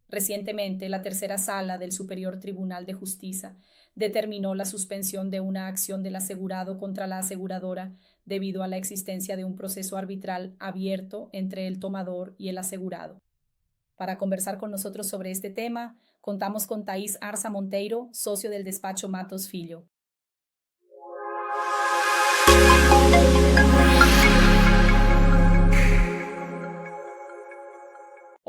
Recientemente, la tercera sala del Superior Tribunal de Justicia determinó la suspensión de una acción del asegurado contra la aseguradora debido a la existencia de un proceso arbitral abierto entre el tomador y el asegurado. Para conversar con nosotros sobre este tema, contamos con Thaís Arza Monteiro, socio del despacho Matos Filho.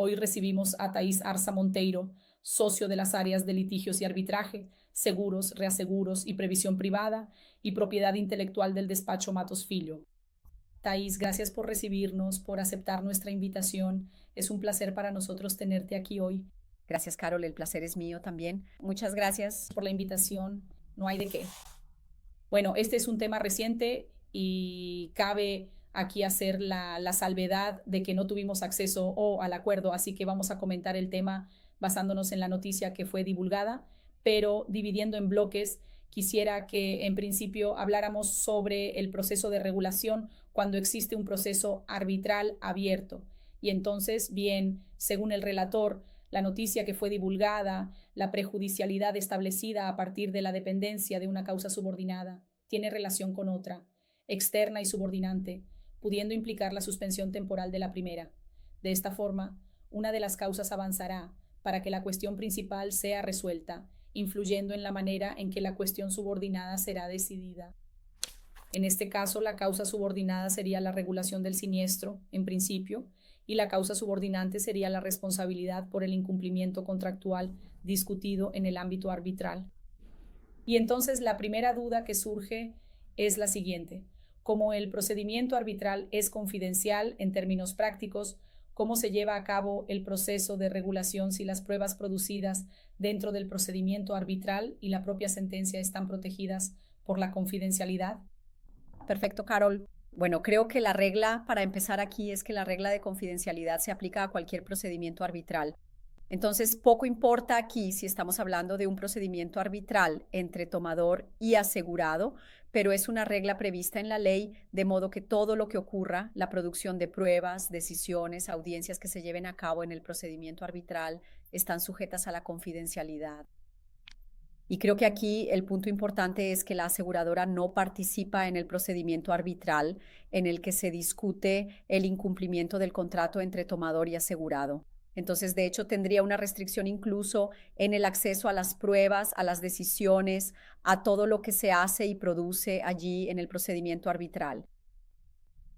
Hoy recibimos a Thaís Arza Monteiro, socio de las áreas de litigios y arbitraje, seguros, reaseguros y previsión privada y propiedad intelectual del despacho Matos Filho. Thaís, gracias por recibirnos, por aceptar nuestra invitación. Es un placer para nosotros tenerte aquí hoy. Gracias, Carol, el placer es mío también. Muchas gracias por la invitación. No hay de qué. Bueno, este es un tema reciente y cabe aquí hacer la salvedad de que no tuvimos acceso al acuerdo, así que vamos a comentar el tema basándonos en la noticia que fue divulgada, pero dividiendo en bloques. Quisiera que en principio habláramos sobre el proceso de regulación cuando existe un proceso arbitral abierto. Y entonces, bien, según el relator, la noticia que fue divulgada, la prejudicialidad establecida a partir de la dependencia de una causa subordinada, tiene relación con otra, externa y subordinante, pudiendo implicar la suspensión temporal de la primera. De esta forma, una de las causas avanzará para que la cuestión principal sea resuelta, influyendo en la manera en que la cuestión subordinada será decidida. En este caso, la causa subordinada sería la regulación del siniestro, en principio, y la causa subordinante sería la responsabilidad por el incumplimiento contractual discutido en el ámbito arbitral. Y entonces la primera duda que surge es la siguiente. Como el procedimiento arbitral es confidencial en términos prácticos, ¿cómo se lleva a cabo el proceso de regulación si las pruebas producidas dentro del procedimiento arbitral y la propia sentencia están protegidas por la confidencialidad? Perfecto, Carol. Bueno, creo que la regla para empezar aquí es que la regla de confidencialidad se aplica a cualquier procedimiento arbitral. Entonces, poco importa aquí si estamos hablando de un procedimiento arbitral entre tomador y asegurado, pero es una regla prevista en la ley, de modo que todo lo que ocurra, la producción de pruebas, decisiones, audiencias que se lleven a cabo en el procedimiento arbitral, están sujetas a la confidencialidad. Y creo que aquí el punto importante es que la aseguradora no participa en el procedimiento arbitral en el que se discute el incumplimiento del contrato entre tomador y asegurado. Entonces, de hecho, tendría una restricción incluso en el acceso a las pruebas, a las decisiones, a todo lo que se hace y produce allí en el procedimiento arbitral.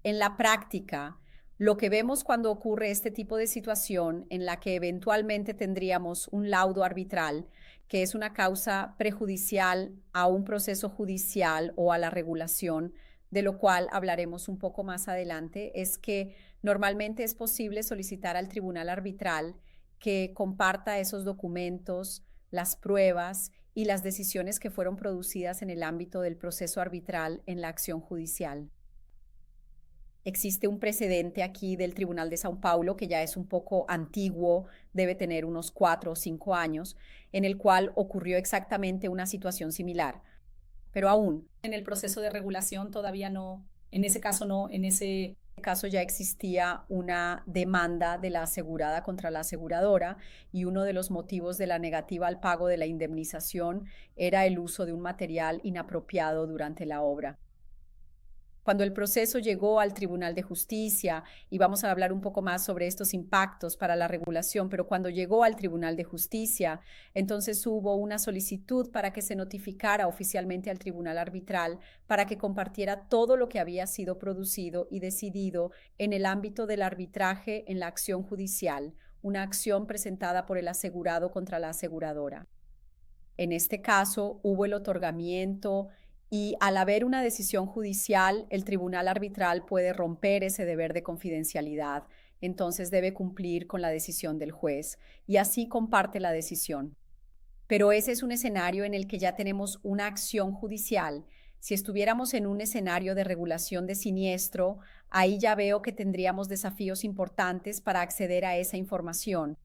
En la práctica, lo que vemos cuando ocurre este tipo de situación en la que eventualmente tendríamos un laudo arbitral, que es una causa prejudicial a un proceso judicial o a la regulación, de lo cual hablaremos un poco más adelante, es que normalmente es posible solicitar al tribunal arbitral que comparta esos documentos, las pruebas y las decisiones que fueron producidas en el ámbito del proceso arbitral en la acción judicial. Existe un precedente aquí del Tribunal de São Paulo, que ya es un poco antiguo, debe tener unos 4 o 5 años, en el cual ocurrió exactamente una situación similar. Pero aún en el proceso de regulación todavía no, en ese caso no, en ese caso ya existía una demanda de la asegurada contra la aseguradora y uno de los motivos de la negativa al pago de la indemnización era el uso de un material inapropiado durante la obra. Cuando el proceso llegó al Tribunal de Justicia, y vamos a hablar un poco más sobre estos impactos para la regulación, pero cuando llegó al Tribunal de Justicia, entonces hubo una solicitud para que se notificara oficialmente al Tribunal Arbitral para que compartiera todo lo que había sido producido y decidido en el ámbito del arbitraje en la acción judicial, una acción presentada por el asegurado contra la aseguradora. En este caso, hubo el otorgamiento y al haber una decisión judicial, el tribunal arbitral puede romper ese deber de confidencialidad, entonces debe cumplir con la decisión del juez y así comparte la decisión. Pero ese es un escenario en el que ya tenemos una acción judicial. Si estuviéramos en un escenario de regulación de siniestro, ahí ya veo que tendríamos desafíos importantes para acceder a esa información.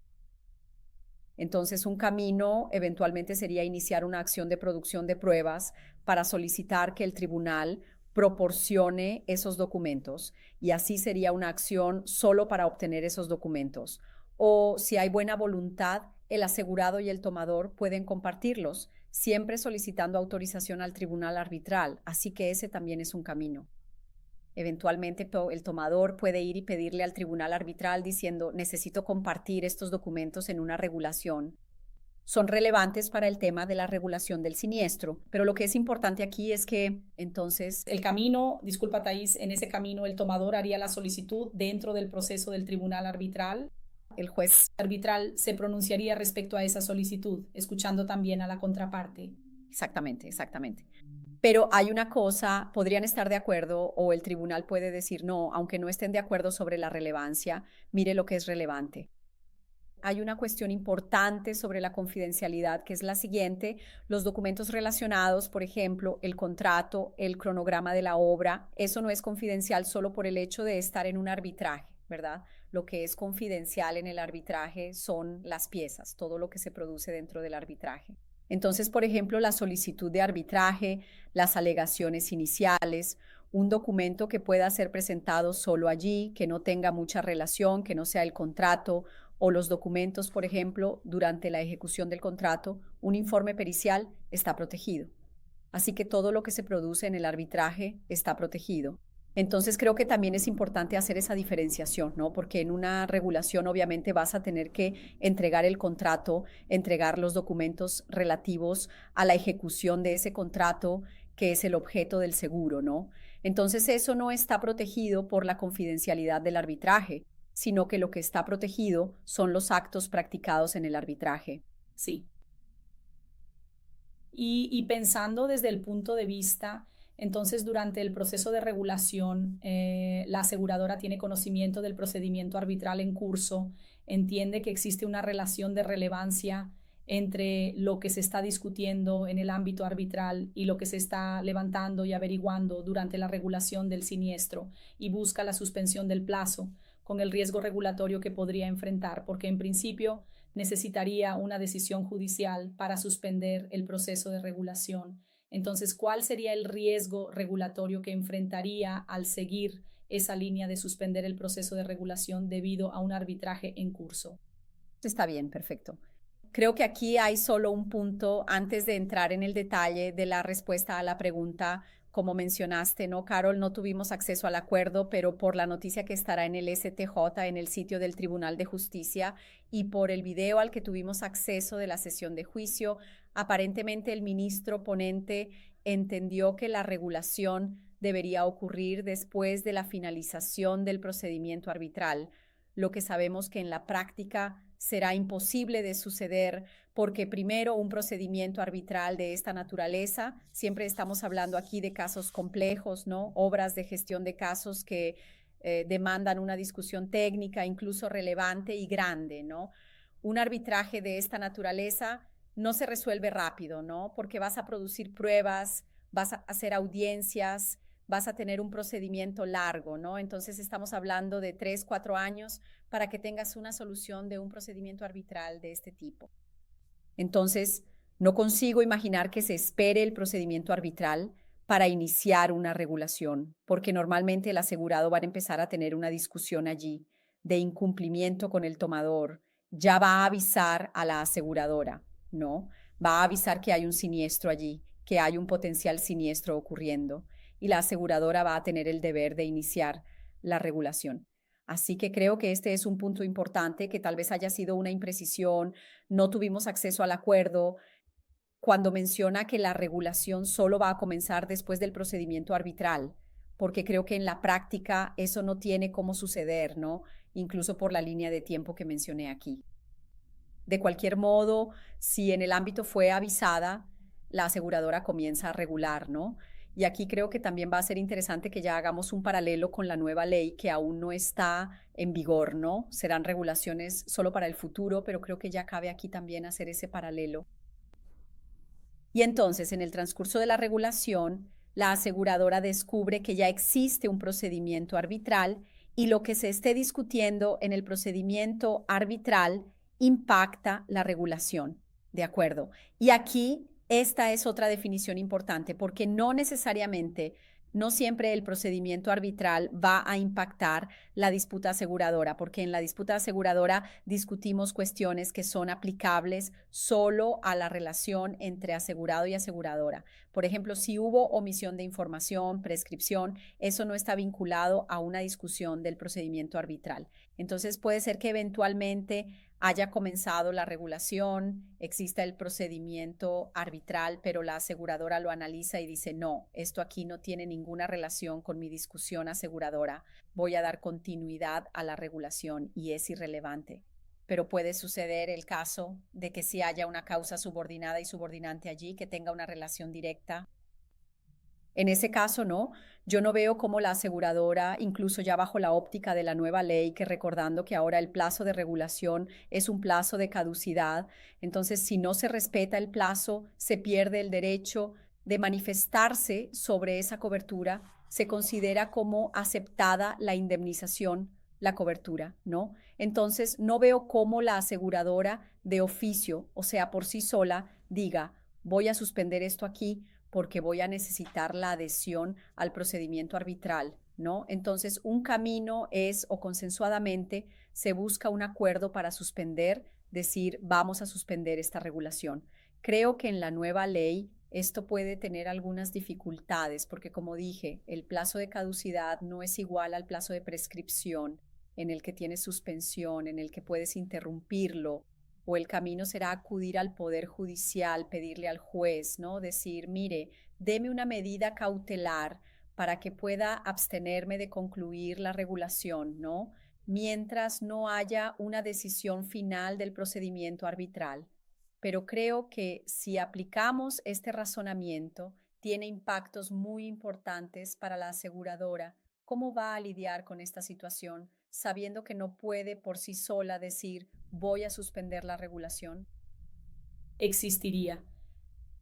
Entonces, un camino eventualmente sería iniciar una acción de producción de pruebas para solicitar que el tribunal proporcione esos documentos y así sería una acción solo para obtener esos documentos. o si hay buena voluntad, el asegurado y el tomador pueden compartirlos, siempre solicitando autorización al tribunal arbitral, así que ese también es un camino. Eventualmente el tomador puede ir y pedirle al tribunal arbitral diciendo, necesito compartir estos documentos en una regulación. Son relevantes para el tema de la regulación del siniestro, pero lo que es importante aquí es que entonces el camino, disculpa Thais, en ese camino el tomador haría la solicitud dentro del proceso del tribunal arbitral. El juez arbitral se pronunciaría respecto a esa solicitud, escuchando también a la contraparte. Exactamente, exactamente. Pero hay una cosa, podrían estar de acuerdo o el tribunal puede decir no, aunque no estén de acuerdo sobre la relevancia, mire lo que es relevante. Hay una cuestión importante sobre la confidencialidad que es la siguiente, los documentos relacionados, por ejemplo, el contrato, el cronograma de la obra, eso no es confidencial solo por el hecho de estar en un arbitraje, ¿verdad? Lo que es confidencial en el arbitraje son las piezas, todo lo que se produce dentro del arbitraje. Entonces, por ejemplo, la solicitud de arbitraje, las alegaciones iniciales, un documento que pueda ser presentado solo allí, que no tenga mucha relación, que no sea el contrato o los documentos, por ejemplo, durante la ejecución del contrato, un informe pericial está protegido. Así que todo lo que se produce en el arbitraje está protegido. Entonces creo que también es importante hacer esa diferenciación, ¿no? Porque en una regulación obviamente vas a tener que entregar el contrato, entregar los documentos relativos a la ejecución de ese contrato, que es el objeto del seguro, ¿no? Entonces eso no está protegido por la confidencialidad del arbitraje, sino que lo que está protegido son los actos practicados en el arbitraje. Sí. Y pensando desde el punto de vista, entonces durante el proceso de regulación, la aseguradora tiene conocimiento del procedimiento arbitral en curso, entiende que existe una relación de relevancia entre lo que se está discutiendo en el ámbito arbitral y lo que se está levantando y averiguando durante la regulación del siniestro y busca la suspensión del plazo con el riesgo regulatorio que podría enfrentar, porque en principio necesitaría una decisión judicial para suspender el proceso de regulación. Entonces, ¿cuál sería el riesgo regulatorio que enfrentaría al seguir esa línea de suspender el proceso de regulación debido a un arbitraje en curso? Está bien, perfecto. Creo que aquí hay solo un punto antes de entrar en el detalle de la respuesta a la pregunta. Como mencionaste, ¿no, Carol? No tuvimos acceso al acuerdo, pero por la noticia que estará en el STJ, en el sitio del Tribunal de Justicia, y por el video al que tuvimos acceso de la sesión de juicio, aparentemente el ministro ponente entendió que la regulación debería ocurrir después de la finalización del procedimiento arbitral, lo que sabemos que en la práctica será imposible de suceder porque primero un procedimiento arbitral de esta naturaleza, siempre estamos hablando aquí de casos complejos, ¿no? Obras de gestión de casos que demandan una discusión técnica, incluso relevante y grande, ¿no? Un arbitraje de esta naturaleza no se resuelve rápido, ¿no? Porque vas a producir pruebas, vas a hacer audiencias, vas a tener un procedimiento largo, ¿no? Entonces estamos hablando de 3, 4 años para que tengas una solución de un procedimiento arbitral de este tipo. Entonces, no consigo imaginar que se espere el procedimiento arbitral para iniciar una regulación, porque normalmente el asegurado va a empezar a tener una discusión allí de incumplimiento con el tomador, ya va a avisar a la aseguradora, ¿no? Va a avisar que hay un siniestro allí, que hay un potencial siniestro ocurriendo, y la aseguradora va a tener el deber de iniciar la regulación. Así que creo que este es un punto importante, que tal vez haya sido una imprecisión, no tuvimos acceso al acuerdo, cuando menciona que la regulación solo va a comenzar después del procedimiento arbitral, porque creo que en la práctica eso no tiene cómo suceder, ¿no? Incluso por la línea de tiempo que mencioné aquí. De cualquier modo, si en el ámbito fue avisada, la aseguradora comienza a regular, ¿no? Y aquí creo que también va a ser interesante que ya hagamos un paralelo con la nueva ley que aún no está en vigor, ¿no? Serán regulaciones solo para el futuro, pero creo que ya cabe aquí también hacer ese paralelo. Y entonces, en el transcurso de la regulación, la aseguradora descubre que ya existe un procedimiento arbitral y lo que se esté discutiendo en el procedimiento arbitral impacta la regulación, ¿de acuerdo? Y aquí esta es otra definición importante, porque no necesariamente no siempre el procedimiento arbitral va a impactar la disputa aseguradora, porque en la disputa aseguradora discutimos cuestiones que son aplicables solo a la relación entre asegurado y aseguradora. Por ejemplo, si hubo omisión de información, prescripción, eso no está vinculado a una discusión del procedimiento arbitral. Entonces puede ser que eventualmente haya comenzado la regulación, exista el procedimiento arbitral, pero la aseguradora lo analiza y dice, no, esto aquí no tiene ninguna relación con mi discusión aseguradora, voy a dar continuidad a la regulación y es irrelevante. Pero puede suceder el caso de que sí haya una causa subordinada y subordinante allí que tenga una relación directa. En ese caso, no. Yo no veo cómo la aseguradora, incluso ya bajo la óptica de la nueva ley, que recordando que ahora el plazo de regulación es un plazo de caducidad, entonces si no se respeta el plazo, se pierde el derecho de manifestarse sobre esa cobertura, se considera como aceptada la indemnización, la cobertura, ¿no? Entonces no veo cómo la aseguradora de oficio, o sea, por sí sola, diga, voy a suspender esto aquí porque voy a necesitar la adhesión al procedimiento arbitral, ¿no? Entonces, un camino es, o consensuadamente, se busca un acuerdo para suspender, decir, vamos a suspender esta regulación. Creo que en la nueva ley esto puede tener algunas dificultades, porque como dije, el plazo de caducidad no es igual al plazo de prescripción, en el que tienes suspensión, en el que puedes interrumpirlo, o el camino será acudir al Poder Judicial, pedirle al juez, ¿no? Decir, mire, deme una medida cautelar para que pueda abstenerme de concluir la regulación, ¿no? Mientras no haya una decisión final del procedimiento arbitral. Pero creo que si aplicamos este razonamiento, tiene impactos muy importantes para la aseguradora. ¿Cómo va a lidiar con esta situación, sabiendo que no puede por sí sola decir voy a suspender la regulación? Existiría.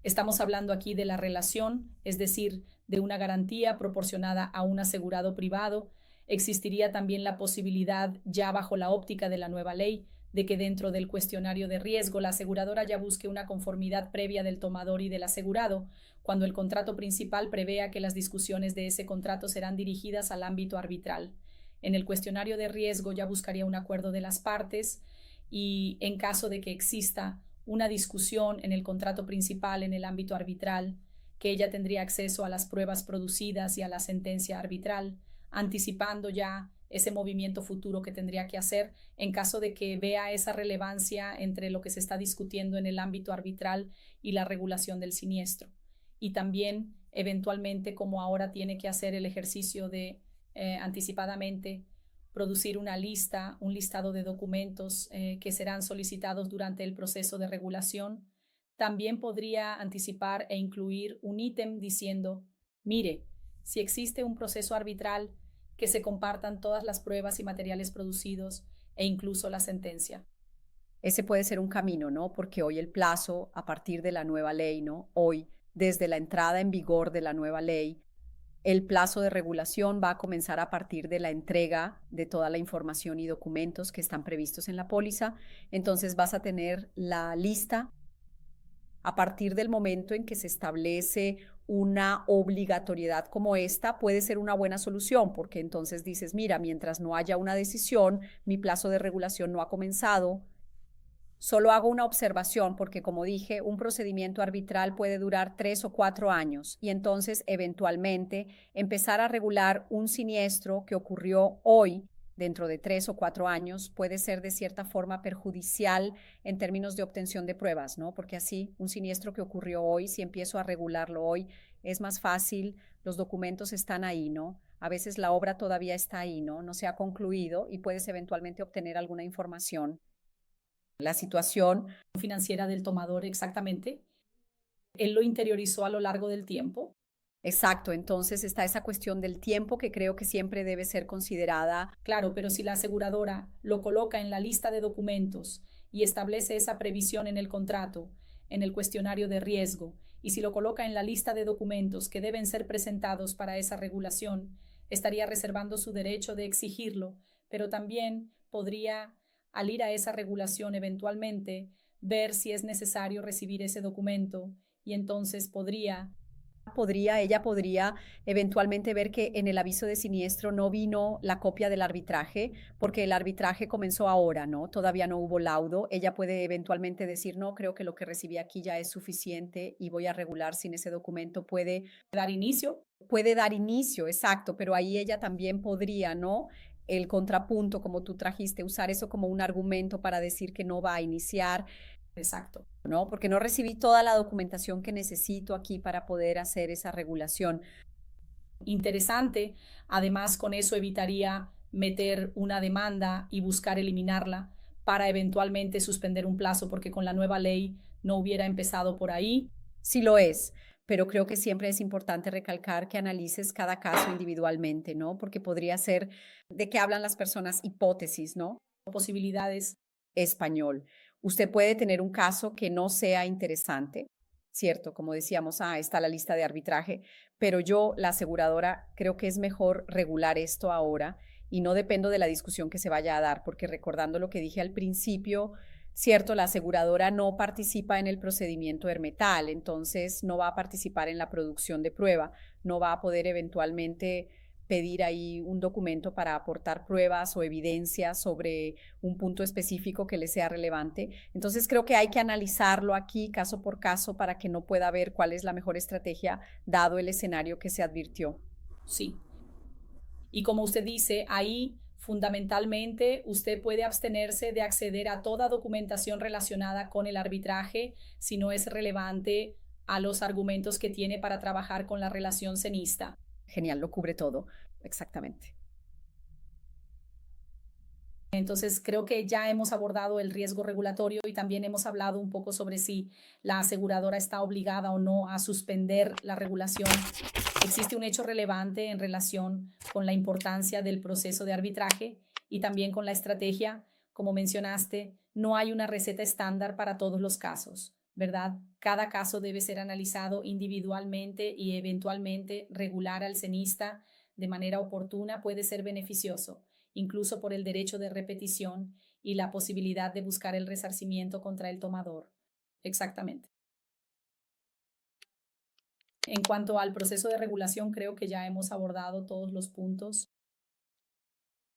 Estamos hablando aquí de la relación, es decir, de una garantía proporcionada a un asegurado privado. Existiría también la posibilidad, ya bajo la óptica de la nueva ley, de que dentro del cuestionario de riesgo la aseguradora ya busque una conformidad previa del tomador y del asegurado, cuando el contrato principal prevea que las discusiones de ese contrato serán dirigidas al ámbito arbitral. En el cuestionario de riesgo ya buscaría un acuerdo de las partes y en caso de que exista una discusión en el contrato principal en el ámbito arbitral, que ella tendría acceso a las pruebas producidas y a la sentencia arbitral, anticipando ya ese movimiento futuro que tendría que hacer en caso de que vea esa relevancia entre lo que se está discutiendo en el ámbito arbitral y la regulación del siniestro. Y también, eventualmente, como ahora tiene que hacer el ejercicio de anticipadamente producir una lista, un listado de documentos que serán solicitados durante el proceso de regulación. También podría anticipar e incluir un ítem diciendo, mire, si existe un proceso arbitral, que se compartan todas las pruebas y materiales producidos e incluso la sentencia. Ese puede ser un camino, ¿no? Porque hoy el plazo, a partir de la nueva ley, ¿no? Hoy, desde la entrada en vigor de la nueva ley, el plazo de regulación va a comenzar a partir de la entrega de toda la información y documentos que están previstos en la póliza. Entonces vas a tener la lista a partir del momento en que se establece una obligatoriedad como esta. Puede ser una buena solución, porque entonces dices, mira, mientras no haya una decisión, mi plazo de regulación no ha comenzado. Solo hago una observación porque, como dije, un procedimiento arbitral puede durar 3 o 4 años y entonces eventualmente empezar a regular un siniestro que ocurrió hoy dentro de 3 o 4 años puede ser de cierta forma perjudicial en términos de obtención de pruebas, ¿no? Porque así un siniestro que ocurrió hoy, si empiezo a regularlo hoy, es más fácil, los documentos están ahí, ¿no? A veces la obra todavía está ahí, ¿no? No se ha concluido y puedes eventualmente obtener alguna información. La situación financiera del tomador exactamente. Él lo interiorizó a lo largo del tiempo. Exacto, entonces está esa cuestión del tiempo que creo que siempre debe ser considerada. Claro, pero si la aseguradora lo coloca en la lista de documentos y establece esa previsión en el contrato, en el cuestionario de riesgo, y si lo coloca en la lista de documentos que deben ser presentados para esa regulación, estaría reservando su derecho de exigirlo, pero también podría, al ir a esa regulación eventualmente, ver si es necesario recibir ese documento y entonces podría ella podría eventualmente ver que en el aviso de siniestro no vino la copia del arbitraje, porque el arbitraje comenzó ahora, ¿no? Todavía no hubo laudo. Ella puede eventualmente decir, no, creo que lo que recibí aquí ya es suficiente y voy a regular sin ese documento. Dar inicio. Puede dar inicio, exacto, pero ahí ella también podría, ¿no? El contrapunto, como tú trajiste, usar eso como un argumento para decir que no va a iniciar. Exacto. ¿No? Porque no recibí toda la documentación que necesito aquí para poder hacer esa regulación. Interesante. Además, con eso evitaría meter una demanda y buscar eliminarla para eventualmente suspender un plazo, porque con la nueva ley no hubiera empezado por ahí. Sí lo es, pero creo que siempre es importante recalcar que analices cada caso individualmente, ¿no? Porque podría ser de qué hablan las personas, hipótesis, ¿no? Posibilidades. Español. Usted puede tener un caso que no sea interesante, ¿cierto? Como decíamos, está la lista de arbitraje, pero yo, la aseguradora, creo que es mejor regular esto ahora y no dependo de la discusión que se vaya a dar, porque recordando lo que dije al principio, cierto, la aseguradora no participa en el procedimiento hermetal, entonces no va a participar en la producción de prueba, no va a poder eventualmente pedir ahí un documento para aportar pruebas o evidencias sobre un punto específico que le sea relevante. Entonces creo que hay que analizarlo aquí caso por caso para que no pueda ver cuál es la mejor estrategia dado el escenario que se advirtió. Sí. Y como usted dice, ahí fundamentalmente usted puede abstenerse de acceder a toda documentación relacionada con el arbitraje si no es relevante a los argumentos que tiene para trabajar con la relación cenista. Genial, lo cubre todo, exactamente. Entonces, creo que ya hemos abordado el riesgo regulatorio y también hemos hablado un poco sobre si la aseguradora está obligada o no a suspender la regulación. Existe un hecho relevante en relación con la importancia del proceso de arbitraje y también con la estrategia. Como mencionaste, no hay una receta estándar para todos los casos, ¿verdad? Cada caso debe ser analizado individualmente y eventualmente regular al cenista de manera oportuna puede ser beneficioso, incluso por el derecho de repetición y la posibilidad de buscar el resarcimiento contra el tomador. Exactamente. En cuanto al proceso de regulación, creo que ya hemos abordado todos los puntos.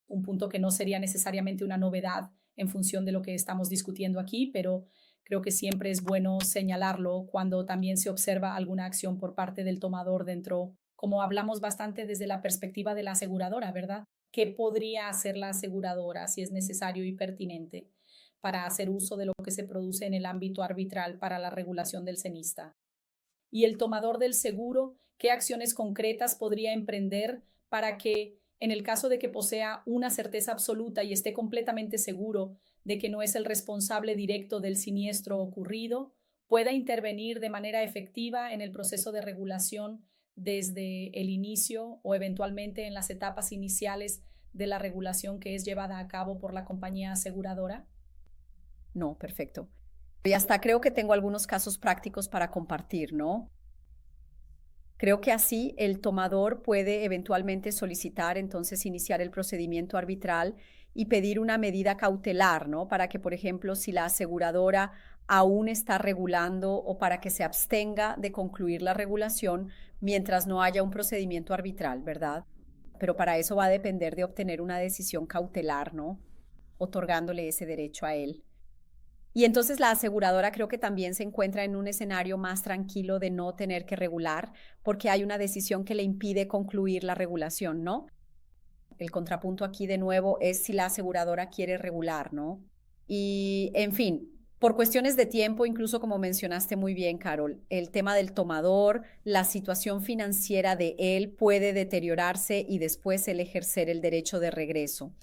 Un punto que no sería necesariamente una novedad en función de lo que estamos discutiendo aquí, pero creo que siempre es bueno señalarlo cuando también se observa alguna acción por parte del tomador dentro, como hablamos bastante desde la perspectiva de la aseguradora, ¿verdad? ¿Qué podría hacer la aseguradora si es necesario y pertinente para hacer uso de lo que se produce en el ámbito arbitral para la regulación del cenista? Y el tomador del seguro, ¿qué acciones concretas podría emprender para que, en el caso de que posea una certeza absoluta y esté completamente seguro de que no es el responsable directo del siniestro ocurrido, pueda intervenir de manera efectiva en el proceso de regulación desde el inicio o eventualmente en las etapas iniciales de la regulación que es llevada a cabo por la compañía aseguradora? No, perfecto. Y hasta creo que tengo algunos casos prácticos para compartir, ¿no? Creo que así el tomador puede eventualmente solicitar, entonces iniciar el procedimiento arbitral y pedir una medida cautelar, ¿no? Para que, por ejemplo, si la aseguradora aún está regulando o para que se abstenga de concluir la regulación mientras no haya un procedimiento arbitral, ¿verdad? Pero para eso va a depender de obtener una decisión cautelar, ¿no? Otorgándole ese derecho a él. Y entonces la aseguradora creo que también se encuentra en un escenario más tranquilo de no tener que regular porque hay una decisión que le impide concluir la regulación, ¿no? El contrapunto aquí de nuevo es si la aseguradora quiere regular, ¿no? Y en fin, por cuestiones de tiempo, incluso como mencionaste muy bien, Carol, el tema del tomador, la situación financiera de él puede deteriorarse y después él ejercer el derecho de regreso.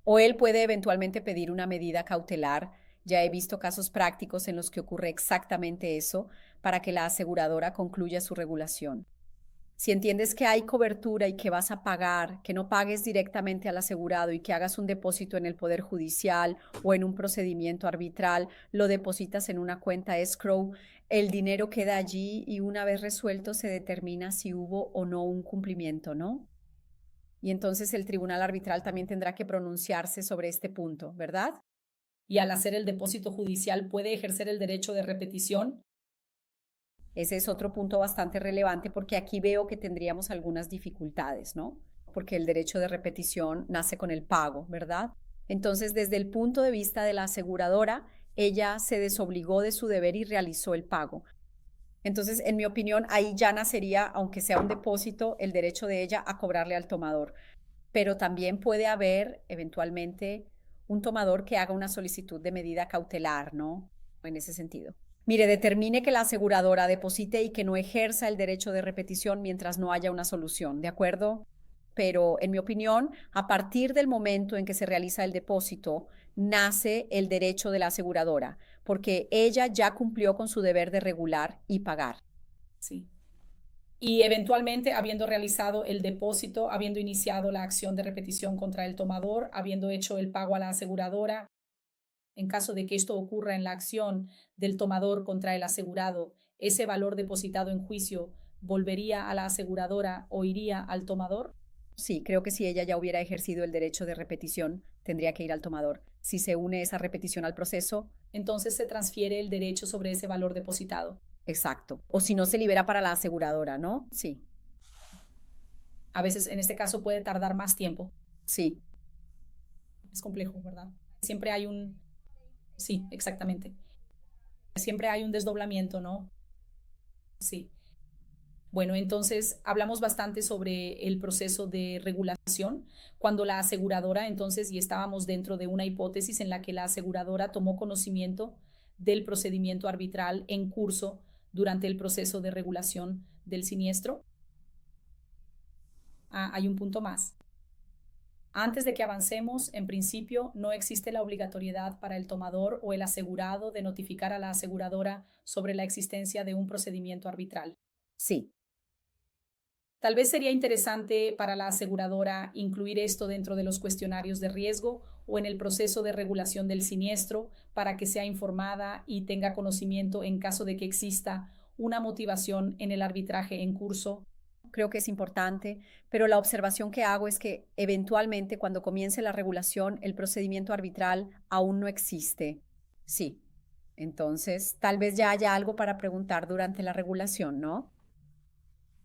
O él puede eventualmente pedir una medida cautelar. Ya he visto casos prácticos en los que ocurre exactamente eso para que la aseguradora concluya su regulación. Si entiendes que hay cobertura y que vas a pagar, que no pagues directamente al asegurado y que hagas un depósito en el Poder Judicial o en un procedimiento arbitral, lo depositas en una cuenta escrow, el dinero queda allí y una vez resuelto se determina si hubo o no un cumplimiento, ¿no? Y entonces el tribunal arbitral también tendrá que pronunciarse sobre este punto, ¿verdad? Y al hacer el depósito judicial puede ejercer el derecho de repetición. Ese es otro punto bastante relevante porque aquí veo que tendríamos algunas dificultades, ¿no? Porque el derecho de repetición nace con el pago, ¿verdad? Entonces, desde el punto de vista de la aseguradora, ella se desobligó de su deber y realizó el pago. Entonces, en mi opinión, ahí ya nacería, aunque sea un depósito, el derecho de ella a cobrarle al tomador. Pero también puede haber, eventualmente, un tomador que haga una solicitud de medida cautelar, ¿no? En ese sentido. Mire, determine que la aseguradora deposite y que no ejerza el derecho de repetición mientras no haya una solución, ¿de acuerdo? Pero, en mi opinión, a partir del momento en que se realiza el depósito, nace el derecho de la aseguradora, porque ella ya cumplió con su deber de regular y pagar. Sí. Y eventualmente, habiendo realizado el depósito, habiendo iniciado la acción de repetición contra el tomador, habiendo hecho el pago a la aseguradora, en caso de que esto ocurra en la acción del tomador contra el asegurado, ese valor depositado en juicio volvería a la aseguradora o iría al tomador. Sí, creo que si ella ya hubiera ejercido el derecho de repetición, tendría que ir al tomador. Si se une esa repetición al proceso, entonces se transfiere el derecho sobre ese valor depositado. exacto. O si no, se libera para la aseguradora, ¿no? Sí. A veces en este caso puede tardar más tiempo. Sí. Es complejo, ¿verdad? Siempre hay un... Sí, exactamente. Siempre hay un desdoblamiento, ¿no? Sí. Bueno, entonces hablamos bastante sobre el proceso de regulación, cuando la aseguradora, entonces, y estábamos dentro de una hipótesis en la que la aseguradora tomó conocimiento del procedimiento arbitral en curso durante el proceso de regulación del siniestro. Hay un punto más. Antes de que avancemos, en principio, no existe la obligatoriedad para el tomador o el asegurado de notificar a la aseguradora sobre la existencia de un procedimiento arbitral. Sí. Tal vez sería interesante para la aseguradora incluir esto dentro de los cuestionarios de riesgo o en el proceso de regulación del siniestro para que sea informada y tenga conocimiento en caso de que exista una motivación en el arbitraje en curso. Creo que es importante, pero la observación que hago es que eventualmente cuando comience la regulación, el procedimiento arbitral aún no existe. Sí. Entonces, tal vez ya haya algo para preguntar durante la regulación, ¿no?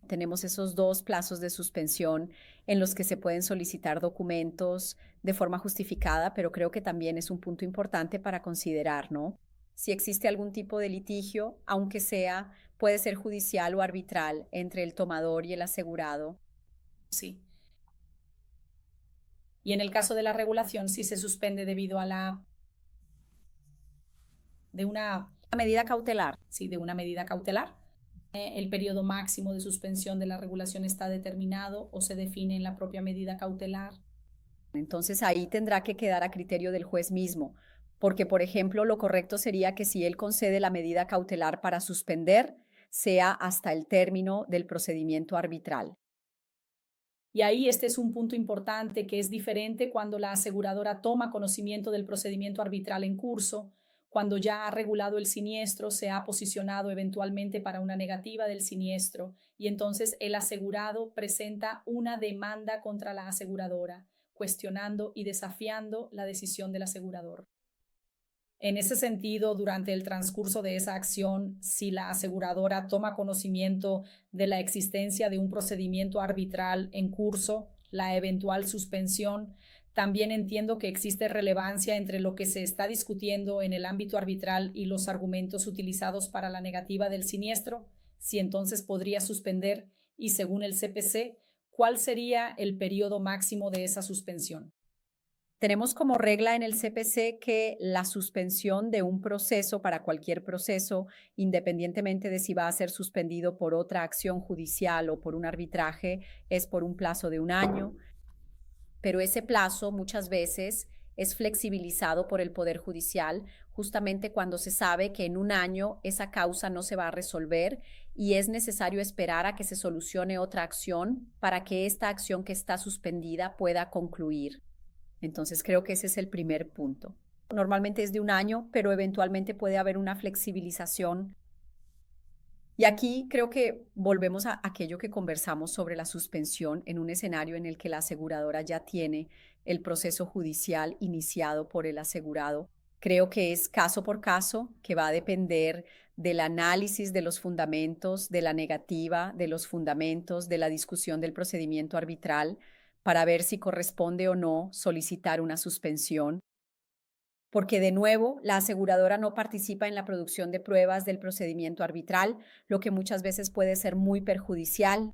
Tenemos esos 2 plazos de suspensión en los que se pueden solicitar documentos de forma justificada, pero creo que también es un punto importante para considerar, ¿no? Si existe algún tipo de litigio, aunque sea, puede ser judicial o arbitral entre el tomador y el asegurado. Sí. Y en el caso de la regulación, si se suspende debido a una medida cautelar. Sí, de una medida cautelar. El periodo máximo de suspensión de la regulación está determinado o se define en la propia medida cautelar. Entonces ahí tendrá que quedar a criterio del juez mismo, porque, por ejemplo, lo correcto sería que si él concede la medida cautelar para suspender, sea hasta el término del procedimiento arbitral. Y ahí este es un punto importante que es diferente cuando la aseguradora toma conocimiento del procedimiento arbitral en curso, cuando ya ha regulado el siniestro, se ha posicionado eventualmente para una negativa del siniestro y entonces el asegurado presenta una demanda contra la aseguradora, cuestionando y desafiando la decisión del asegurador. En ese sentido, durante el transcurso de esa acción, si la aseguradora toma conocimiento de la existencia de un procedimiento arbitral en curso, la eventual suspensión, también entiendo que existe relevancia entre lo que se está discutiendo en el ámbito arbitral y los argumentos utilizados para la negativa del siniestro, si entonces podría suspender y, según el CPC, ¿cuál sería el periodo máximo de esa suspensión? Tenemos como regla en el CPC que la suspensión de un proceso para cualquier proceso, independientemente de si va a ser suspendido por otra acción judicial o por un arbitraje, es por un plazo de 1 año, pero ese plazo muchas veces es flexibilizado por el Poder Judicial justamente cuando se sabe que en 1 año esa causa no se va a resolver y es necesario esperar a que se solucione otra acción para que esta acción que está suspendida pueda concluir. Entonces creo que ese es el primer punto. Normalmente es de 1 año, pero eventualmente puede haber una flexibilización. Y aquí creo que volvemos a aquello que conversamos sobre la suspensión en un escenario en el que la aseguradora ya tiene el proceso judicial iniciado por el asegurado. Creo que es caso por caso, que va a depender del análisis de los fundamentos, de la negativa, de los fundamentos, de la discusión del procedimiento arbitral, para ver si corresponde o no solicitar una suspensión. Porque de nuevo, la aseguradora no participa en la producción de pruebas del procedimiento arbitral, lo que muchas veces puede ser muy perjudicial.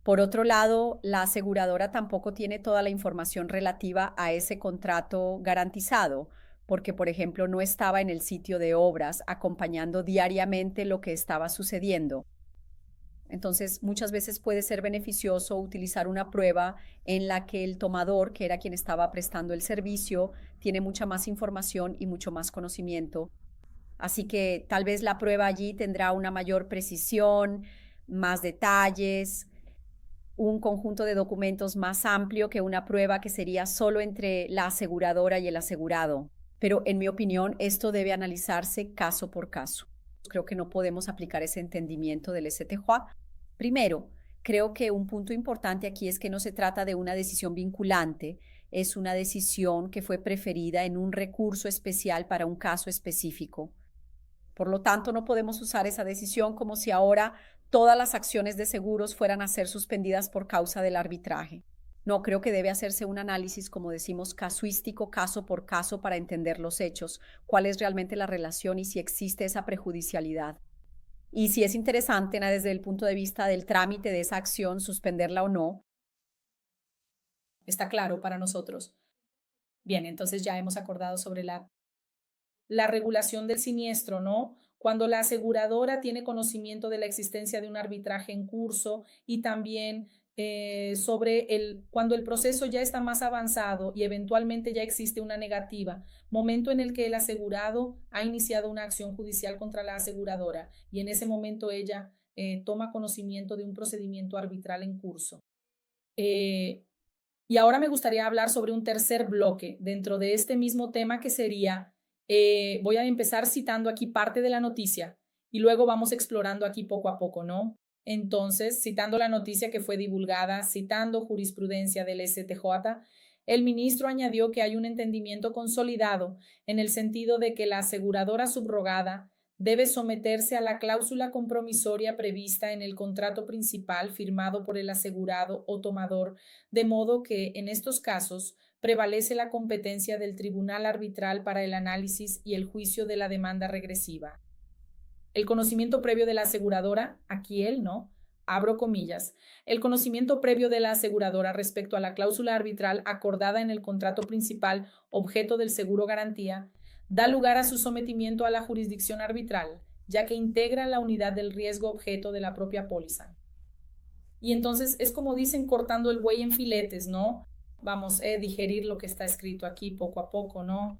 Por otro lado, la aseguradora tampoco tiene toda la información relativa a ese contrato garantizado, porque, por ejemplo, no estaba en el sitio de obras acompañando diariamente lo que estaba sucediendo. Entonces, muchas veces puede ser beneficioso utilizar una prueba en la que el tomador, que era quien estaba prestando el servicio, tiene mucha más información y mucho más conocimiento. Así que tal vez la prueba allí tendrá una mayor precisión, más detalles, un conjunto de documentos más amplio que una prueba que sería solo entre la aseguradora y el asegurado. Pero en mi opinión, esto debe analizarse caso por caso. Creo que no podemos aplicar ese entendimiento del STJ. Primero, creo que un punto importante aquí es que no se trata de una decisión vinculante, es una decisión que fue preferida en un recurso especial para un caso específico. Por lo tanto, no podemos usar esa decisión como si ahora todas las acciones de seguros fueran a ser suspendidas por causa del arbitraje. No, creo que debe hacerse un análisis, como decimos, casuístico, caso por caso, para entender los hechos, cuál es realmente la relación y si existe esa prejudicialidad. Y si es interesante, desde el punto de vista del trámite de esa acción, suspenderla o no. Está claro para nosotros. Bien, entonces ya hemos acordado sobre la regulación del siniestro, ¿no? Cuando la aseguradora tiene conocimiento de la existencia de un arbitraje en curso y también cuando el proceso ya está más avanzado y eventualmente ya existe una negativa, momento en el que el asegurado ha iniciado una acción judicial contra la aseguradora y en ese momento ella toma conocimiento de un procedimiento arbitral en curso. Y ahora me gustaría hablar sobre un tercer bloque dentro de este mismo tema que sería, voy a empezar citando aquí parte de la noticia y luego vamos explorando aquí poco a poco, ¿no? Entonces, citando la noticia que fue divulgada, citando jurisprudencia del STJ, el ministro añadió que hay un entendimiento consolidado en el sentido de que la aseguradora subrogada debe someterse a la cláusula compromisoria prevista en el contrato principal firmado por el asegurado o tomador, de modo que, en estos casos, prevalece la competencia del tribunal arbitral para el análisis y el juicio de la demanda regresiva. El conocimiento previo de la aseguradora, aquí él, ¿no? Abro comillas. El conocimiento previo de la aseguradora respecto a la cláusula arbitral acordada en el contrato principal objeto del seguro garantía da lugar a su sometimiento a la jurisdicción arbitral, ya que integra la unidad del riesgo objeto de la propia póliza. Y entonces es como dicen, cortando el buey en filetes, ¿no? Vamos a digerir lo que está escrito aquí poco a poco, ¿no?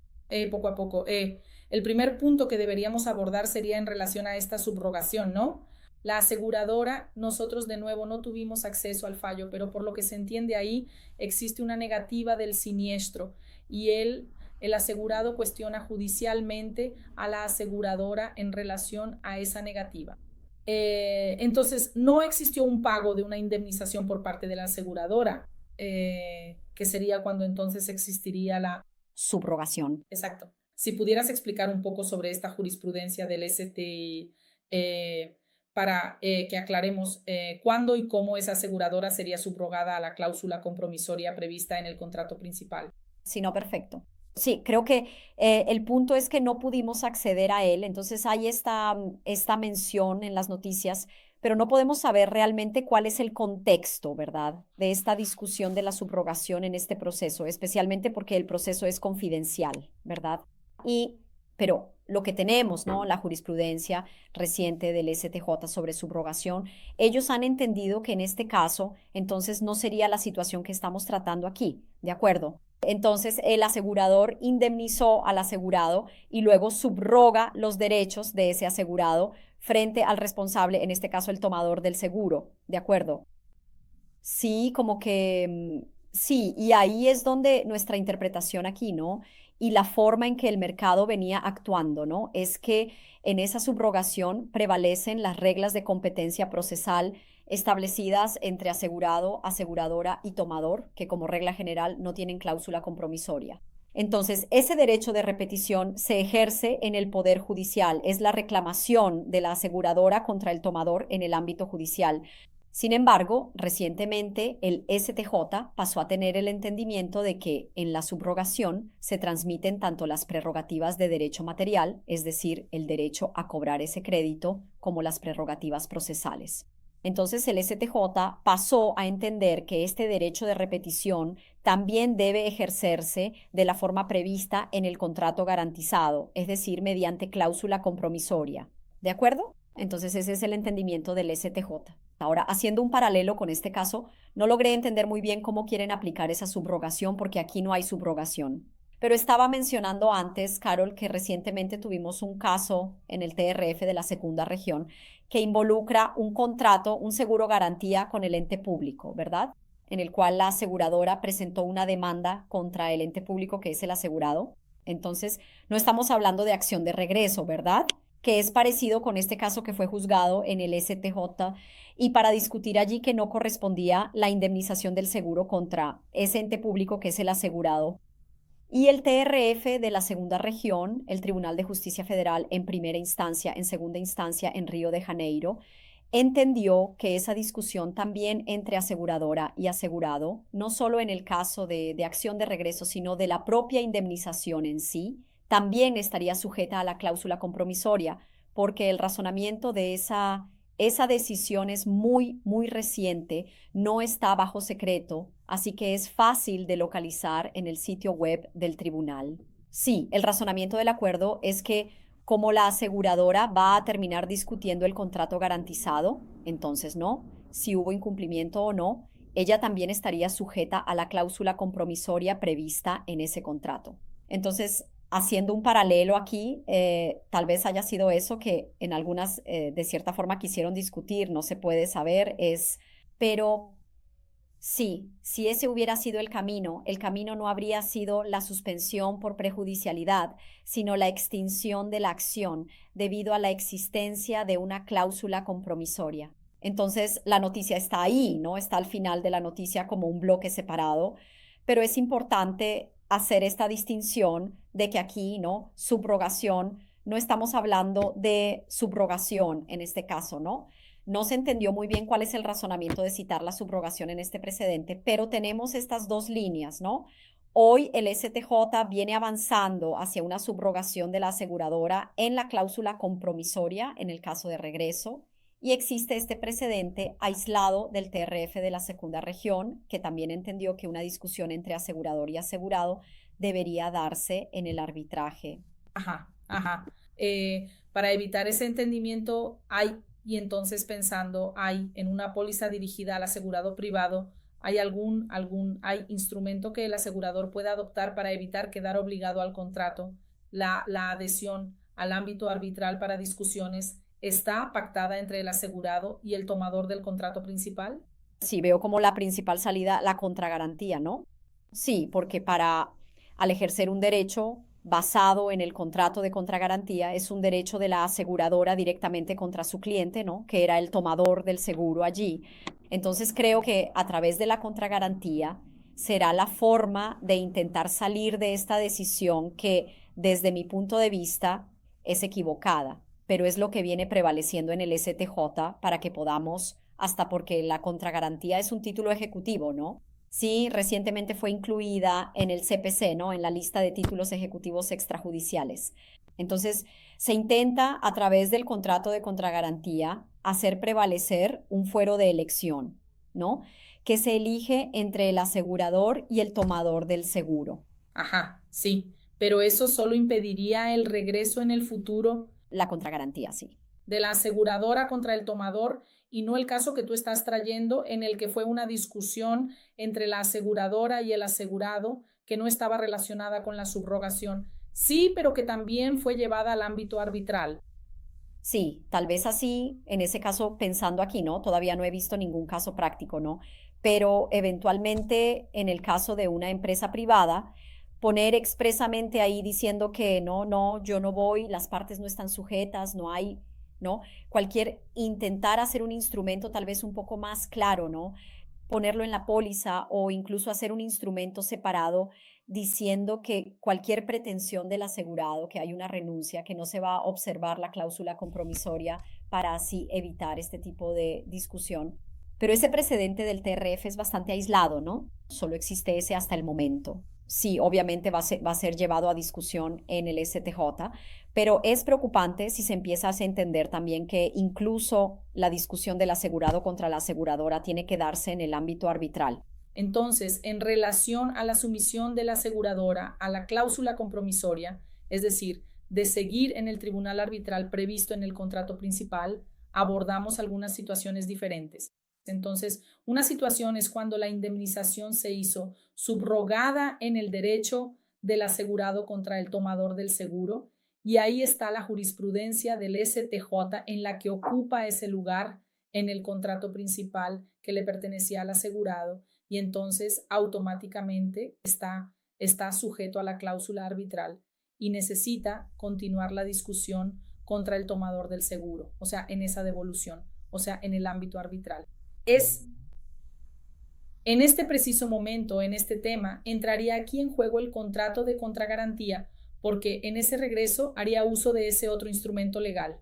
Poco a poco. El primer punto que deberíamos abordar sería en relación a esta subrogación, ¿no? La aseguradora, nosotros de nuevo no tuvimos acceso al fallo, pero por lo que se entiende ahí, existe una negativa del siniestro y el asegurado cuestiona judicialmente a la aseguradora en relación a esa negativa. Entonces, no existió un pago de una indemnización por parte de la aseguradora, que sería cuando entonces existiría la subrogación. Exacto. Si pudieras explicar un poco sobre esta jurisprudencia del STI para que aclaremos cuándo y cómo esa aseguradora sería subrogada a la cláusula compromisoria prevista en el contrato principal. Sí, no, perfecto. Sí, creo que el punto es que no pudimos acceder a él, entonces hay esta mención en las noticias, pero no podemos saber realmente cuál es el contexto, ¿verdad?, de esta discusión de la subrogación en este proceso, especialmente porque el proceso es confidencial, ¿verdad? Pero lo que tenemos, ¿no?, la jurisprudencia reciente del STJ sobre subrogación, ellos han entendido que en este caso, entonces no sería la situación que estamos tratando aquí, ¿de acuerdo? Entonces, el asegurador indemnizó al asegurado y luego subroga los derechos de ese asegurado frente al responsable, en este caso el tomador del seguro, ¿de acuerdo? Sí, como que sí, y ahí es donde nuestra interpretación aquí, ¿no? Y la forma en que el mercado venía actuando, ¿no? Es que en esa subrogación prevalecen las reglas de competencia procesal establecidas entre asegurado, aseguradora y tomador, que como regla general no tienen cláusula compromisoria. Entonces, ese derecho de repetición se ejerce en el Poder Judicial, es la reclamación de la aseguradora contra el tomador en el ámbito judicial. Sin embargo, recientemente el STJ pasó a tener el entendimiento de que en la subrogación se transmiten tanto las prerrogativas de derecho material, es decir, el derecho a cobrar ese crédito, como las prerrogativas procesales. Entonces el STJ pasó a entender que este derecho de repetición también debe ejercerse de la forma prevista en el contrato garantizado, es decir, mediante cláusula compromisoria. ¿De acuerdo? Entonces ese es el entendimiento del STJ. Ahora, haciendo un paralelo con este caso, no logré entender muy bien cómo quieren aplicar esa subrogación porque aquí no hay subrogación. Pero estaba mencionando antes, Carol, que recientemente tuvimos un caso en el TRF de la segunda región que involucra un contrato, un seguro garantía con el ente público, ¿verdad? En el cual la aseguradora presentó una demanda contra el ente público que es el asegurado. Entonces, no estamos hablando de acción de regreso, ¿verdad? Que es parecido con este caso que fue juzgado en el STJ y para discutir allí que no correspondía la indemnización del seguro contra ese ente público que es el asegurado. Y el TRF de la segunda región, el Tribunal de Justicia Federal en primera instancia, en segunda instancia en Río de Janeiro, entendió que esa discusión también entre aseguradora y asegurado, no solo en el caso de acción de regreso, sino de la propia indemnización en sí, también estaría sujeta a la cláusula compromisoria, porque el razonamiento de esa decisión es muy, muy reciente, no está bajo secreto, así que es fácil de localizar en el sitio web del tribunal. Sí, el razonamiento del acuerdo es que como la aseguradora va a terminar discutiendo el contrato garantizado, entonces no, si hubo incumplimiento o no, ella también estaría sujeta a la cláusula compromisoria prevista en ese contrato. Entonces, haciendo un paralelo aquí, tal vez haya sido eso que en algunas de cierta forma quisieron discutir, no se puede saber, pero sí, si ese hubiera sido el camino no habría sido la suspensión por prejudicialidad, sino la extinción de la acción debido a la existencia de una cláusula compromisoria. Entonces, la noticia está ahí, ¿no? Está al final de la noticia como un bloque separado, pero es importante hacer esta distinción de que aquí, ¿no? Subrogación, no estamos hablando de subrogación en este caso, ¿no? No se entendió muy bien cuál es el razonamiento de citar la subrogación en este precedente, pero tenemos estas dos líneas, ¿no? Hoy el STJ viene avanzando hacia una subrogación de la aseguradora en la cláusula compromisoria en el caso de regreso y existe este precedente aislado del TRF de la segunda región que también entendió que una discusión entre asegurador y asegurado debería darse en el arbitraje. Ajá. Para evitar ese entendimiento y entonces pensando, hay en una póliza dirigida al asegurado privado, ¿hay hay instrumento que el asegurador pueda adoptar para evitar quedar obligado al contrato? La adhesión al ámbito arbitral para discusiones está pactada entre el asegurado y el tomador del contrato principal. Sí, veo como la principal salida la contragarantía, ¿no? Sí, porque al ejercer un derecho basado en el contrato de contragarantía, es un derecho de la aseguradora directamente contra su cliente, ¿no? Que era el tomador del seguro allí. Entonces creo que a través de la contragarantía será la forma de intentar salir de esta decisión que desde mi punto de vista es equivocada, pero es lo que viene prevaleciendo en el STJ para que podamos, hasta porque la contragarantía es un título ejecutivo, ¿no? Sí, recientemente fue incluida en el CPC, ¿no? En la lista de títulos ejecutivos extrajudiciales. Entonces, se intenta a través del contrato de contragarantía hacer prevalecer un fuero de elección, ¿no? Que se elige entre el asegurador y el tomador del seguro. Ajá, sí, pero eso solo impediría el regreso en el futuro. La contragarantía, sí. De la aseguradora contra el tomador y no el caso que tú estás trayendo en el que fue una discusión entre la aseguradora y el asegurado que no estaba relacionada con la subrogación. Sí, pero que también fue llevada al ámbito arbitral. Sí, tal vez así, en ese caso, pensando aquí, ¿no? Todavía no he visto ningún caso práctico, ¿no? Pero eventualmente, en el caso de una empresa privada, poner expresamente ahí diciendo que no, yo no voy, las partes no están sujetas, no hay, ¿no? Intentar hacer un instrumento tal vez un poco más claro, ¿no? Ponerlo en la póliza o incluso hacer un instrumento separado diciendo que cualquier pretensión del asegurado, que hay una renuncia, que no se va a observar la cláusula compromisoria para así evitar este tipo de discusión. Pero ese precedente del TRF es bastante aislado, ¿no? Solo existe ese hasta el momento. Sí, obviamente va a ser llevado a discusión en el STJ, pero es preocupante si se empieza a entender también que incluso la discusión del asegurado contra la aseguradora tiene que darse en el ámbito arbitral. Entonces, en relación a la sumisión de la aseguradora a la cláusula compromisoria, es decir, de seguir en el tribunal arbitral previsto en el contrato principal, abordamos algunas situaciones diferentes. Entonces, una situación es cuando la indemnización se hizo subrogada en el derecho del asegurado contra el tomador del seguro, y ahí está la jurisprudencia del STJ en la que ocupa ese lugar en el contrato principal que le pertenecía al asegurado, y entonces automáticamente está sujeto a la cláusula arbitral y necesita continuar la discusión contra el tomador del seguro, o sea, en esa devolución, o sea, en el ámbito arbitral. En este preciso momento, en este tema, entraría aquí en juego el contrato de contragarantía, porque en ese regreso haría uso de ese otro instrumento legal,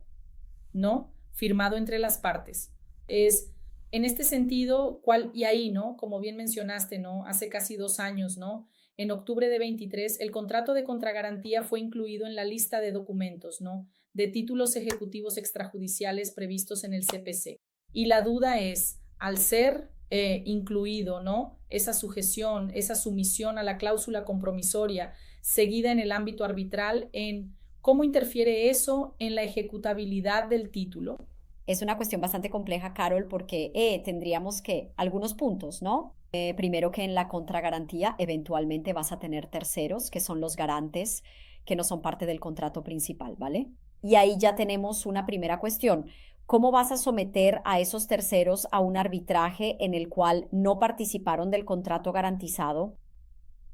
¿no? Firmado entre las partes. Es en este sentido, y ahí, ¿no? Como bien mencionaste, ¿no? Hace casi 2 años, ¿no? En octubre de 23, el contrato de contragarantía fue incluido en la lista de documentos, ¿no? De títulos ejecutivos extrajudiciales previstos en el CPC. Y la duda es, al ser incluido, ¿no? Esa sujeción, esa sumisión a la cláusula compromisoria seguida en el ámbito arbitral, en cómo interfiere eso en la ejecutabilidad del título. Es una cuestión bastante compleja, Carol, porque tendríamos que algunos puntos, ¿no? Primero que en la contragarantía eventualmente vas a tener terceros, que son los garantes, que no son parte del contrato principal, ¿vale? Y ahí ya tenemos una primera cuestión. ¿Cómo vas a someter a esos terceros a un arbitraje en el cual no participaron del contrato garantizado?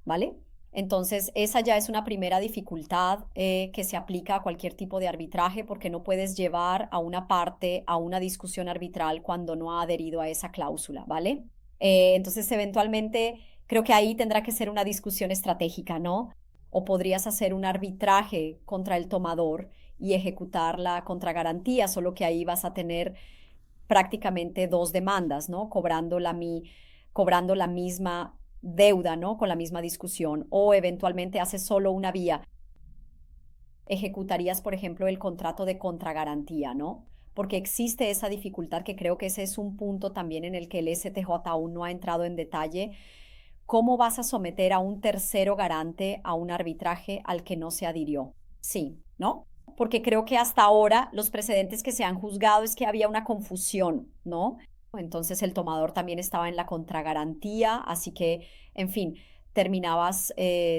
¿Vale? Entonces, esa ya es una primera dificultad que se aplica a cualquier tipo de arbitraje, porque no puedes llevar a una parte a una discusión arbitral cuando no ha adherido a esa cláusula, ¿vale? Entonces, eventualmente, creo que ahí tendrá que ser una discusión estratégica, ¿no? O podrías hacer un arbitraje contra el tomador y ejecutar la contragarantía, solo que ahí vas a tener prácticamente 2 demandas, ¿no? Cobrando la misma deuda, ¿no? Con la misma discusión, o eventualmente haces solo una vía. Ejecutarías, por ejemplo, el contrato de contragarantía, ¿no? Porque existe esa dificultad, que creo que ese es un punto también en el que el STJ aún no ha entrado en detalle. ¿Cómo vas a someter a un tercero garante a un arbitraje al que no se adhirió? Sí, ¿no? Porque creo que hasta ahora los precedentes que se han juzgado es que había una confusión, ¿no? Entonces el tomador también estaba en la contragarantía, así que, en fin, terminabas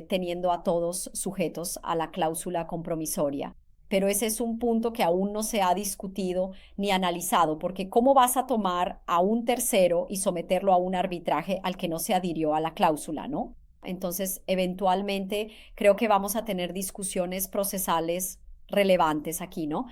teniendo a todos sujetos a la cláusula compromisoria. Pero ese es un punto que aún no se ha discutido ni analizado, porque ¿cómo vas a tomar a un tercero y someterlo a un arbitraje al que no se adhirió a la cláusula, ¿no? Entonces, eventualmente, creo que vamos a tener discusiones procesales relevantes aquí, ¿no?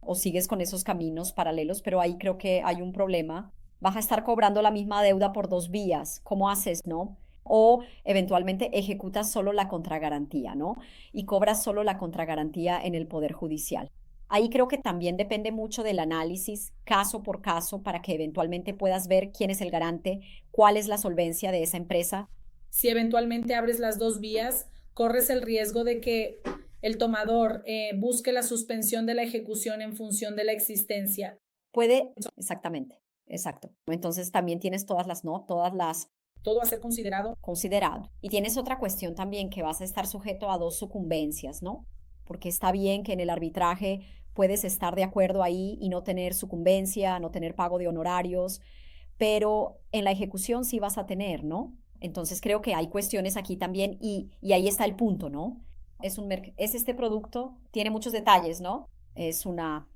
O sigues con esos caminos paralelos, pero ahí creo que hay un problema. Vas a estar cobrando la misma deuda por 2 vías. ¿Cómo haces, no? O eventualmente ejecutas solo la contragarantía, ¿no? Y cobras solo la contragarantía en el Poder Judicial. Ahí creo que también depende mucho del análisis caso por caso para que eventualmente puedas ver quién es el garante, cuál es la solvencia de esa empresa. Si eventualmente abres las 2 vías, corres el riesgo de que el tomador busque la suspensión de la ejecución en función de la existencia. Puede, exactamente, exacto. Entonces también tienes todas las, ¿no? Todo a ser considerado. Considerado. Y tienes otra cuestión también, que vas a estar sujeto a 2 sucumbencias, ¿no? Porque está bien que en el arbitraje puedes estar de acuerdo ahí y no tener sucumbencia, no tener pago de honorarios, pero en la ejecución sí vas a tener, ¿no? Entonces creo que hay cuestiones aquí también, y ahí está el punto, ¿no? Es este producto, tiene muchos detalles, ¿no? Es una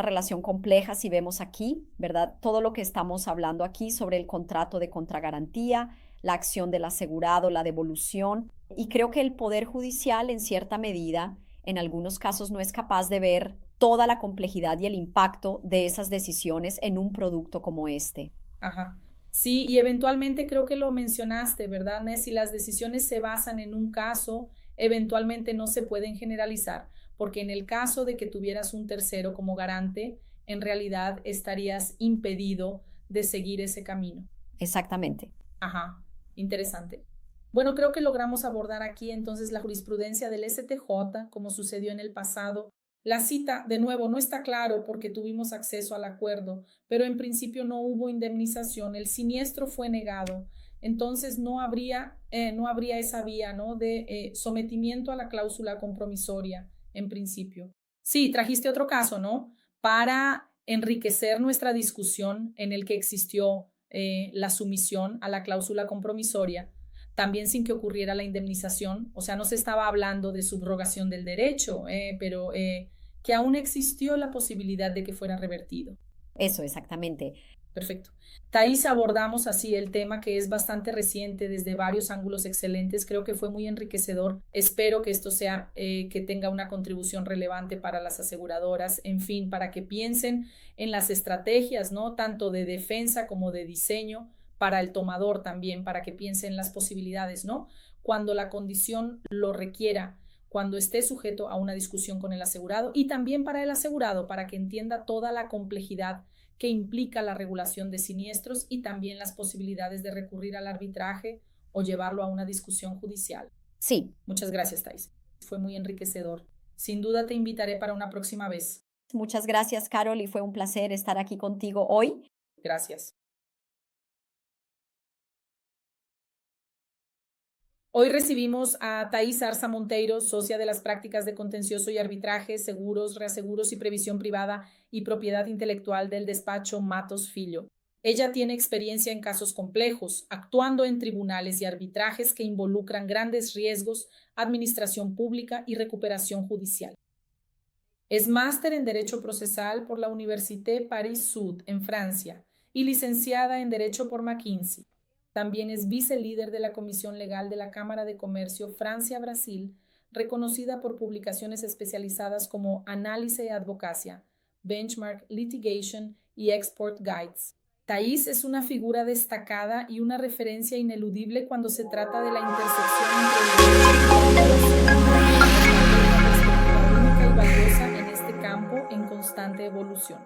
relación compleja, si vemos aquí, ¿verdad? Todo lo que estamos hablando aquí sobre el contrato de contragarantía, la acción del asegurado, la devolución. Y creo que el Poder Judicial, en cierta medida, en algunos casos no es capaz de ver toda la complejidad y el impacto de esas decisiones en un producto como este. Ajá. Sí, y eventualmente creo que lo mencionaste, ¿verdad, Nes? Si las decisiones se basan en un caso, eventualmente no se pueden generalizar, porque en el caso de que tuvieras un tercero como garante, en realidad estarías impedido de seguir ese camino. Exactamente. Ajá, interesante. Bueno, creo que logramos abordar aquí entonces la jurisprudencia del STJ, como sucedió en el pasado. La cita, de nuevo, no está claro porque tuvimos acceso al acuerdo, pero en principio no hubo indemnización, el siniestro fue negado, entonces no habría esa vía, ¿no?, de sometimiento a la cláusula compromisoria, en principio. Sí, trajiste otro caso, ¿no?, para enriquecer nuestra discusión en el que existió la sumisión a la cláusula compromisoria, también sin que ocurriera la indemnización. O sea, no se estaba hablando de subrogación del derecho, pero que aún existió la posibilidad de que fuera revertido. Eso, exactamente. Perfecto. Thais, abordamos así el tema que es bastante reciente desde varios ángulos excelentes. Creo que fue muy enriquecedor. Espero que esto sea, que tenga una contribución relevante para las aseguradoras, en fin, para que piensen en las estrategias, ¿no?, tanto de defensa como de diseño, para el tomador también, para que piensen en las posibilidades, ¿no?, cuando la condición lo requiera, cuando esté sujeto a una discusión con el asegurado, y también para el asegurado, para que entienda toda la complejidad que implica la regulación de siniestros y también las posibilidades de recurrir al arbitraje o llevarlo a una discusión judicial. Sí. Muchas gracias, Thais. Fue muy enriquecedor. Sin duda te invitaré para una próxima vez. Muchas gracias, Carol, y fue un placer estar aquí contigo hoy. Gracias. Hoy recibimos a Thais Arza Monteiro, socia de las prácticas de contencioso y arbitraje, seguros, reaseguros y previsión privada y propiedad intelectual del despacho Matos Filho. Ella tiene experiencia en casos complejos, actuando en tribunales y arbitrajes que involucran grandes riesgos, administración pública y recuperación judicial. Es máster en Derecho Procesal por la Université Paris-Sud en Francia y licenciada en Derecho por McKinsey. También es vicelíder de la Comisión Legal de la Cámara de Comercio Francia-Brasil, reconocida por publicaciones especializadas como Análisis y Advocacia, Benchmark Litigation y Export Guides. Thais es una figura destacada y una referencia ineludible cuando se trata de la intersección entre el derecho y la regulación, una perspectiva única y valiosa en este campo en constante evolución.